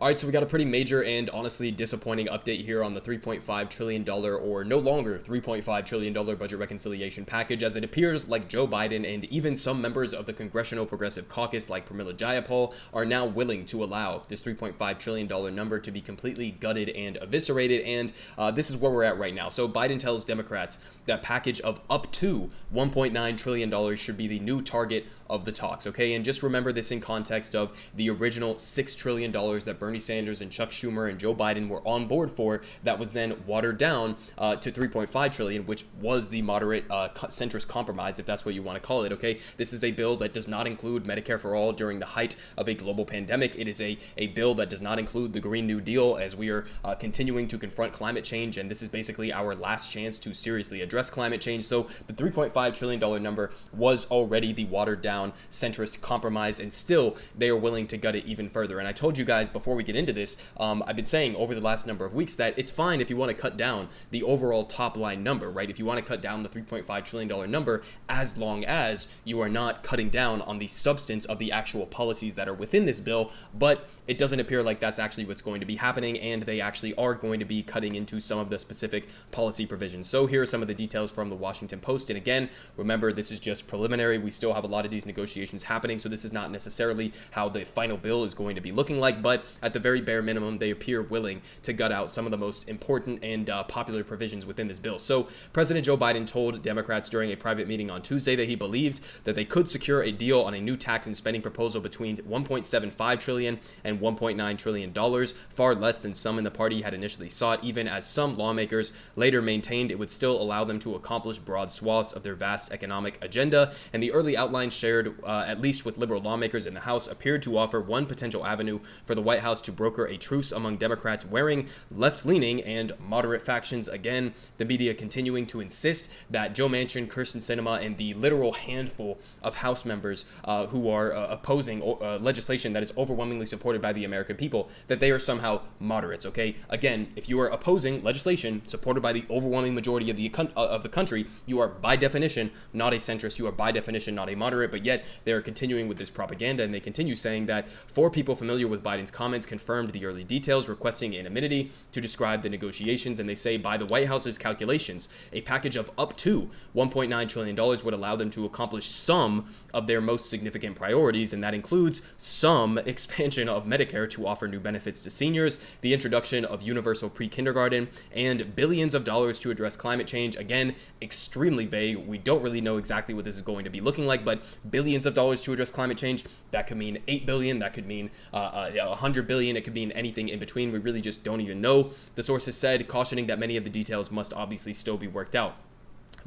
All right, so we got a pretty major and honestly disappointing update here on the $3.5 trillion or no longer $3.5 trillion budget reconciliation package, as it appears like Joe Biden and even some members of the Congressional Progressive Caucus like Pramila Jayapal are now willing to allow this $3.5 trillion number to be completely gutted and eviscerated. And this is where we're at right now. So Biden tells Democrats that package of up to $1.9 trillion should be the new target of the talks. Okay, and just remember this in context of the original $6 trillion that Bernie Sanders and Chuck Schumer and Joe Biden were on board for, that was then watered down to $3.5 trillion, which was the moderate centrist compromise, if that's what you want to call it. Okay, this is a bill that does not include Medicare for all during the height of a global pandemic. It is a bill that does not include the Green New Deal, as we are continuing to confront climate change, and this is basically our last chance to seriously address climate change. So the $3.5 trillion number was already the watered down centrist compromise, and still they are willing to gut it even further. And I told you guys before we get into this, I've been saying over the last number of weeks that it's fine if you want to cut down the overall top line number, right? If you want to cut down the $3.5 trillion number, as long as you are not cutting down on the substance of the actual policies that are within this bill. But it doesn't appear like that's actually what's going to be happening, and they actually are going to be cutting into some of the specific policy provisions. So here are some of the details from the Washington Post. And again, remember, this is just preliminary. We still have a lot of these negotiations happening, so this is not necessarily how the final bill is going to be looking like, but at the very bare minimum, they appear willing to gut out some of the most important and popular provisions within this bill. So President Joe Biden told Democrats during a private meeting on Tuesday that he believed that they could secure a deal on a new tax and spending proposal between $1.75 trillion and $1.9 trillion, far less than some in the party had initially sought, even as some lawmakers later maintained it would still allow them to accomplish broad swaths of their vast economic agenda. And the early outlines shared, at least with liberal lawmakers in the House, appeared to offer one potential avenue for the White House to broker a truce among Democrats wearing left-leaning and moderate factions. Again, the media continuing to insist that Joe Manchin, Kyrsten Sinema, and the literal handful of House members who are opposing legislation that is overwhelmingly supported by the American people, that they are somehow moderates. Okay, again, if you are opposing legislation supported by the overwhelming majority of the country, you are by definition not a centrist. You are by definition not a moderate. But yet they are continuing with this propaganda, and they continue saying that 4 people familiar with Biden's comments confirmed the early details, requesting anonymity to describe the negotiations. And they say, by the White House's calculations, a package of up to $1.9 trillion would allow them to accomplish some of their most significant priorities, and that includes some expansion of Medicare to offer new benefits to seniors, the introduction of universal pre-kindergarten, and billions of dollars to address climate change. Again, extremely vague. We don't really know exactly what this is going to be looking like, but billions of dollars to address climate change, that could mean 8 billion, that could mean 100 billion, it could mean anything in between. We really just don't even know. The sources said, cautioning that many of the details must obviously still be worked out.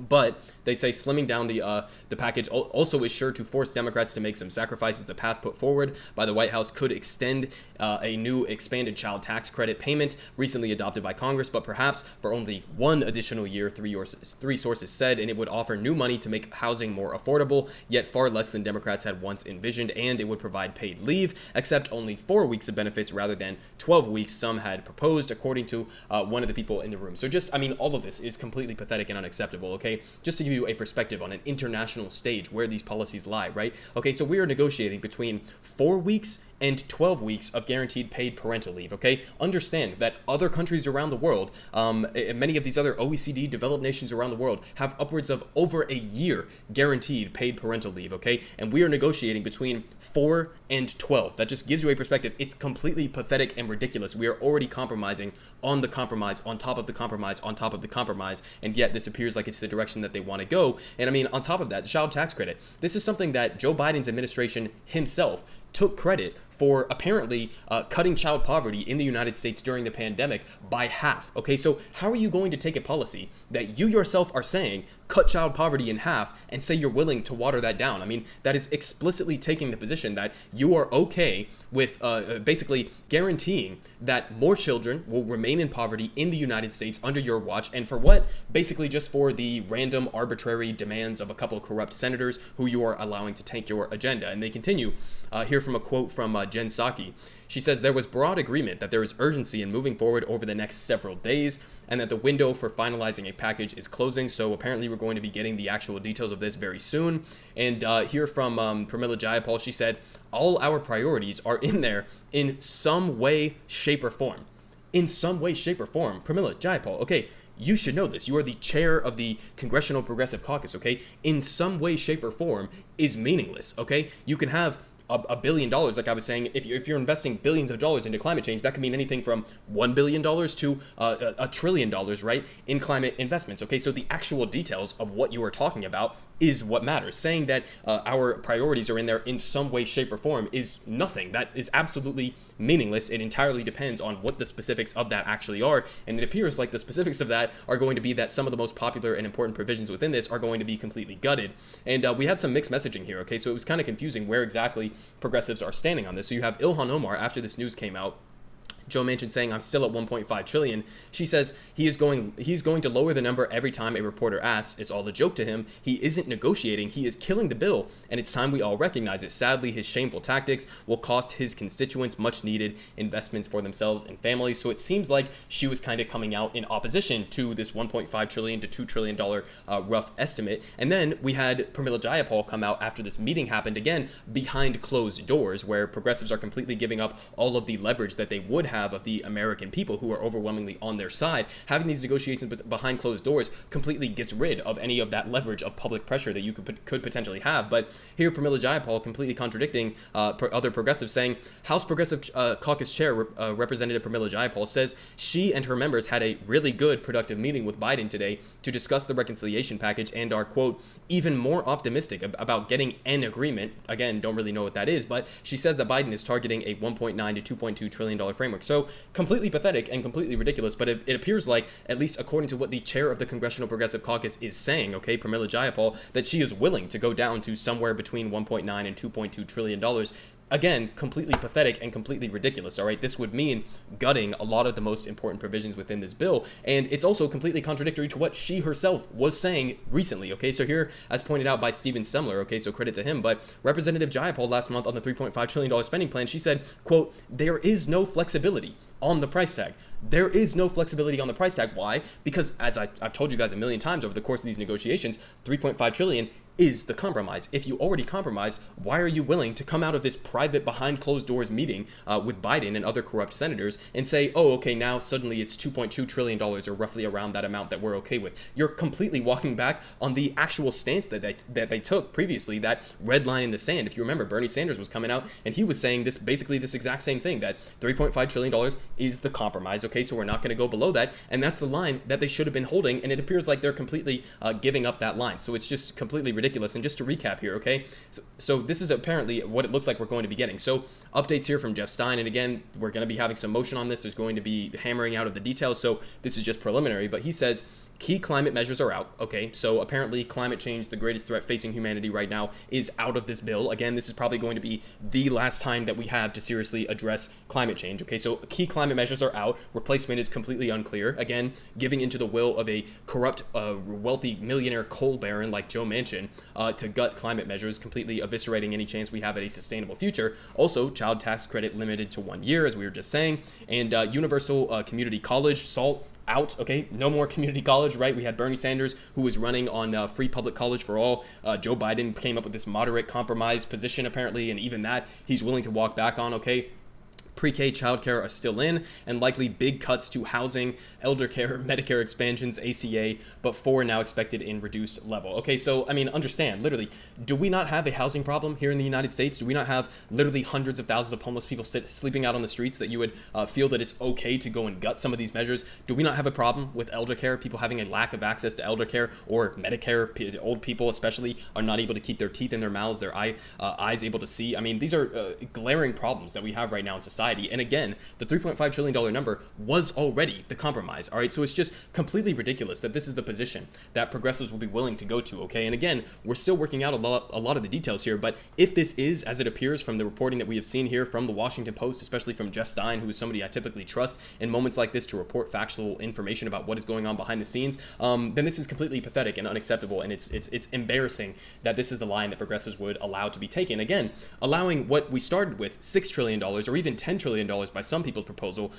But they say slimming down the package also is sure to force Democrats to make some sacrifices. The path put forward by the White House could extend a new expanded child tax credit payment recently adopted by Congress, but perhaps for only one additional year, three sources said, and it would offer new money to make housing more affordable, yet far less than Democrats had once envisioned, and it would provide paid leave, except only 4 weeks of benefits rather than 12 weeks some had proposed, according to one of the people in the room. So just, I mean, all of this is completely pathetic and unacceptable, okay? Just to give you a perspective on an international stage where these policies lie, right? Okay, so we are negotiating between 4 weeks and 12 weeks of guaranteed paid parental leave, okay? Understand that other countries around the world, many of these other OECD developed nations around the world, have upwards of over a year guaranteed paid parental leave, okay? And we are negotiating between 4 and 12. That just gives you a perspective. It's completely pathetic and ridiculous. We are already compromising on the compromise, on top of the compromise, on top of the compromise, and yet this appears like it's the direction that they want to go. And I mean, on top of that, the child tax credit. This is something that Joe Biden's administration himself took credit for apparently cutting child poverty in the United States during the pandemic by half. Okay, so how are you going to take a policy that you yourself are saying cut child poverty in half and say you're willing to water that down? I mean, that is explicitly taking the position that you are okay with basically guaranteeing that more children will remain in poverty in the United States under your watch. And for what? Basically just for the random arbitrary demands of a couple of corrupt senators who you are allowing to tank your agenda. And they continue here from a quote from Jen Psaki. She says there was broad agreement that there is urgency in moving forward over the next several days and that the window for finalizing a package is closing. So apparently we're going to be getting the actual details of this very soon. And here from Pramila Jayapal, she said, all our priorities are in there in some way, shape, or form. In some way, shape, or form. Pramila Jayapal, okay, you should know this. You are the chair of the Congressional Progressive Caucus, okay? In some way, shape, or form is meaningless, okay? You can have $1 billion, like I was saying. If you're investing billions of dollars into climate change, that can mean anything from $1 billion to $1 trillion, right, in climate investments. Okay, so the actual details of what you are talking about is what matters. Saying that our priorities are in there in some way, shape, or form is nothing. That is absolutely meaningless. It entirely depends on what the specifics of that actually are, and it appears like the specifics of that are going to be that some of the most popular and important provisions within this are going to be completely gutted. And we had some mixed messaging here, okay, so it was kind of confusing where exactly progressives are standing on this. So you have Ilhan Omar, after this news came out, Joe Manchin saying, I'm still at 1.5 trillion. She says he's going to lower the number every time a reporter asks. It's all a joke to him. He isn't negotiating. He is killing the bill, and it's time we all recognize it. Sadly, his shameful tactics will cost his constituents much needed investments for themselves and families. So it seems like she was kind of coming out in opposition to this 1.5 trillion to $2 trillion rough estimate. And then we had Pramila Jayapal come out after this meeting happened, again behind closed doors, where progressives are completely giving up all of the leverage that they would have of the American people who are overwhelmingly on their side. Having these negotiations behind closed doors completely gets rid of any of that leverage of public pressure that you could potentially have. But here, Pramila Jayapal completely contradicting other progressives, saying House Progressive Caucus Chair Representative Pramila Jayapal says she and her members had a really good, productive meeting with Biden today to discuss the reconciliation package and are, quote, even more optimistic about getting an agreement. Again, don't really know what that is, but she says that Biden is targeting a $1.9 to $2.2 trillion framework. So completely pathetic and completely ridiculous, but it appears like, at least according to what the chair of the Congressional Progressive Caucus is saying, okay, Pramila Jayapal, that she is willing to go down to somewhere between $1.9 and $2.2 trillion. Again, completely pathetic and completely ridiculous, all right? This would mean gutting a lot of the most important provisions within this bill, and it's also completely contradictory to what she herself was saying recently, okay? So here, as pointed out by Steven Semler, okay, so credit to him, but Representative Jayapal last month on the $3.5 trillion spending plan, she said, quote, there is no flexibility on the price tag. There is no flexibility on the price tag. Why? Because as I've told you guys a million times over the course of these negotiations, 3.5 trillion is the compromise. If you already compromised, why are you willing to come out of this private behind closed doors meeting with Biden and other corrupt senators and say, oh, okay, now suddenly it's $2.2 trillion or roughly around that amount that we're okay with? You're completely walking back on the actual stance that they took previously, that red line in the sand. If you remember, Bernie Sanders was coming out and he was saying this exact same thing, that $3.5 trillion is the compromise. Okay, so we're not going to go below that. And that's the line that they should have been holding. And it appears like they're completely giving up that line. So it's just completely ridiculous. And just to recap here, okay, so this is apparently what it looks like we're going to be getting. So updates here from Jeff Stein, and again, we're going to be having some motion on this. There's going to be hammering out of the details, so this is just preliminary, but he says key climate measures are out. Okay, so apparently climate change, the greatest threat facing humanity right now, is out of this bill. Again, this is probably going to be the last time that we have to seriously address climate change. Okay, so key climate measures are out. Replacement is completely unclear. Again, giving into the will of a corrupt, wealthy millionaire coal baron like Joe Manchin to gut climate measures, completely eviscerating any chance we have at a sustainable future. Also, child tax credit limited to 1 year, as we were just saying, and universal community college, SALT, out. Okay, no more community college, right? We had Bernie Sanders, who was running on free public college for all. Joe Biden came up with this moderate compromise position, apparently, and even that he's willing to walk back on. Okay, pre-K childcare are still in, and likely big cuts to housing, elder care, Medicare expansions, ACA, but 4 now expected in reduced level. Okay, so, I mean, understand, literally, do we not have a housing problem here in the United States? Do we not have literally hundreds of thousands of homeless people sleeping out on the streets that you would feel that it's okay to go and gut some of these measures? Do we not have a problem with elder care, people having a lack of access to elder care, or Medicare, old people especially are not able to keep their teeth in their mouths, their eyes able to see? I mean, these are glaring problems that we have right now in society. society. And again, the $3.5 trillion number was already the compromise. All right. So it's just completely ridiculous that this is the position that progressives will be willing to go to. Okay. And again, we're still working out a lot of the details here. But if this is, as it appears from the reporting that we have seen here from the Washington Post, especially from Jeff Stein, who is somebody I typically trust in moments like this to report factual information about what is going on behind the scenes, then this is completely pathetic and unacceptable. And it's embarrassing that this is the line that progressives would allow to be taken. Again, allowing what we started with, $6 trillion or even $10 trillion by some people's proposal,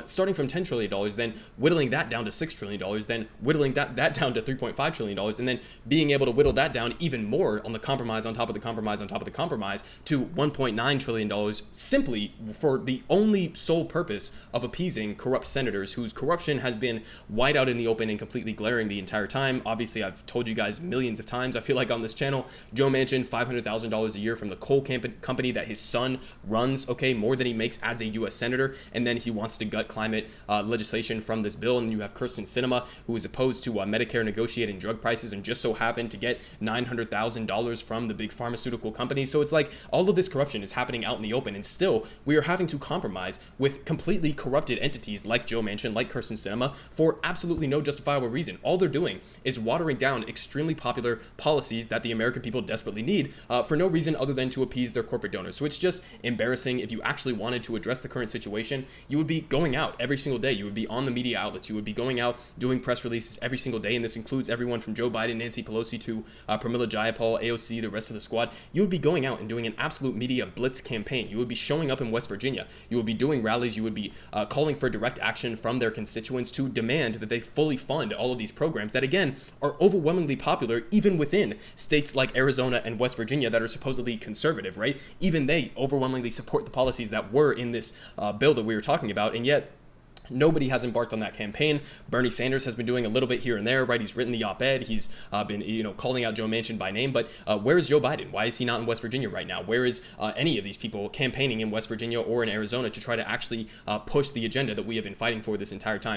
starting from $10 trillion, then whittling that down to $6 trillion, then whittling that down to $3.5 trillion, and then being able to whittle that down even more on the compromise on top of the compromise on top of the compromise to $1.9 trillion, simply for the only sole purpose of appeasing corrupt senators whose corruption has been wide out in the open and completely glaring the entire time. Obviously, I've told you guys millions of times, I feel like, on this channel, Joe Manchin, $500,000 a year from the coal company that his son runs, okay, more than he makes as a U.S. senator, and then he wants to gut climate legislation from this bill. And you have Kyrsten Sinema, who is opposed to Medicare negotiating drug prices and just so happened to get $900,000 from the big pharmaceutical companies. So it's like all of this corruption is happening out in the open, and still we are having to compromise with completely corrupted entities like Joe Manchin, like Kyrsten Sinema, for absolutely no justifiable reason. All they're doing is watering down extremely popular policies that the American people desperately need for no reason other than to appease their corporate donors. So it's just embarrassing. If you actually wanted to address the current situation, you would be going out every single day. You would be on the media outlets. You would be going out doing press releases every single day. And this includes everyone from Joe Biden, Nancy Pelosi to Pramila Jayapal, AOC, the rest of the squad. You would be going out and doing an absolute media blitz campaign. You would be showing up in West Virginia. You would be doing rallies. You would be calling for direct action from their constituents to demand that they fully fund all of these programs that, again, are overwhelmingly popular even within states like Arizona and West Virginia that are supposedly conservative, right? Even they overwhelmingly support the policies that were in this bill that we were talking about, and yet nobody has embarked on that campaign. Bernie Sanders has been doing a little bit here and there, right? He's written the op-ed. He's been, calling out Joe Manchin by name. But where is Joe Biden? Why is he not in West Virginia right now? Where is any of these people campaigning in West Virginia or in Arizona to try to actually push the agenda that we have been fighting for this entire time?